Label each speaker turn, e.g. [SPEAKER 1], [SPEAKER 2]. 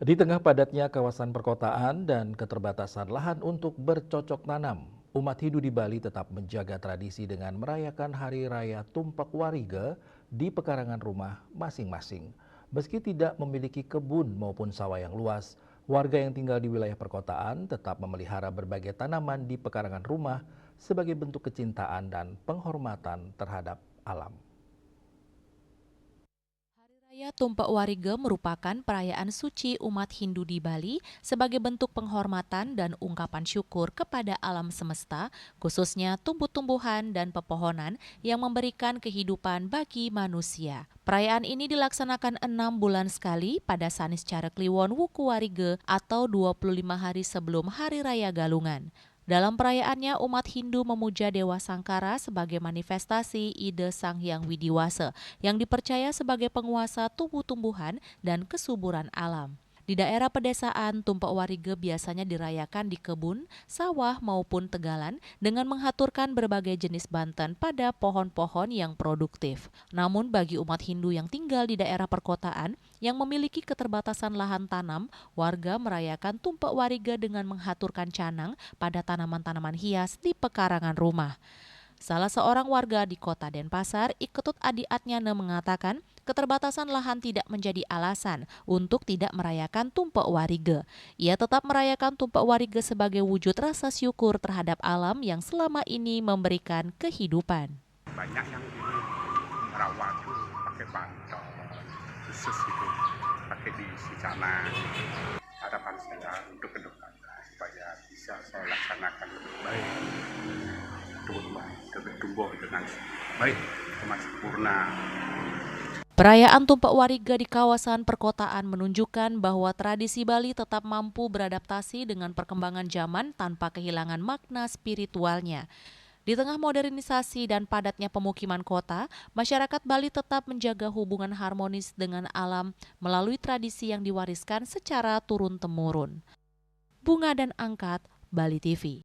[SPEAKER 1] Di tengah padatnya kawasan perkotaan dan keterbatasan lahan untuk bercocok tanam, umat Hindu di Bali tetap menjaga tradisi dengan merayakan Hari Raya Tumpak Wariga di pekarangan rumah masing-masing. Meski tidak memiliki kebun maupun sawah yang luas, warga yang tinggal di wilayah perkotaan tetap memelihara berbagai tanaman di pekarangan rumah sebagai bentuk kecintaan dan penghormatan terhadap alam.
[SPEAKER 2] Raya Tumpak Wariga merupakan perayaan suci umat Hindu di Bali sebagai bentuk penghormatan dan ungkapan syukur kepada alam semesta, khususnya tumbuh-tumbuhan dan pepohonan yang memberikan kehidupan bagi manusia. Perayaan ini dilaksanakan 6 bulan sekali pada Saniscara Kliwon Wuku Warige atau 25 hari sebelum Hari Raya Galungan. Dalam perayaannya, umat Hindu memuja Dewa Sangkara sebagai manifestasi ide Sang Hyang Widiwasa yang dipercaya sebagai penguasa tumbuh-tumbuhan dan kesuburan alam. Di daerah pedesaan, Tumpak Warige biasanya dirayakan di kebun, sawah maupun tegalan dengan menghaturkan berbagai jenis banten pada pohon-pohon yang produktif. Namun bagi umat Hindu yang tinggal di daerah perkotaan yang memiliki keterbatasan lahan tanam, warga merayakan Tumpak Warige dengan menghaturkan canang pada tanaman-tanaman hias di pekarangan rumah. Salah seorang warga di kota Denpasar, Iketut Adi Atnyana mengatakan keterbatasan lahan tidak menjadi alasan untuk tidak merayakan Tumpak Warige. Ia tetap merayakan Tumpak Warige sebagai wujud rasa syukur terhadap alam yang selama ini memberikan kehidupan.
[SPEAKER 3] Banyak yang ini merawat tuh pakai bantal khusus gitu, pakai diisi sana. Harapan saya untuk ke depan supaya bisa saya laksanakan lebih baik, tumbuh dengan baik, dengan sempurna.
[SPEAKER 2] Perayaan Tumpak Wariga di kawasan perkotaan menunjukkan bahwa tradisi Bali tetap mampu beradaptasi dengan perkembangan zaman tanpa kehilangan makna spiritualnya. Di tengah modernisasi dan padatnya pemukiman kota, masyarakat Bali tetap menjaga hubungan harmonis dengan alam melalui tradisi yang diwariskan secara turun-temurun. Bunga dan Angkat, Bali TV.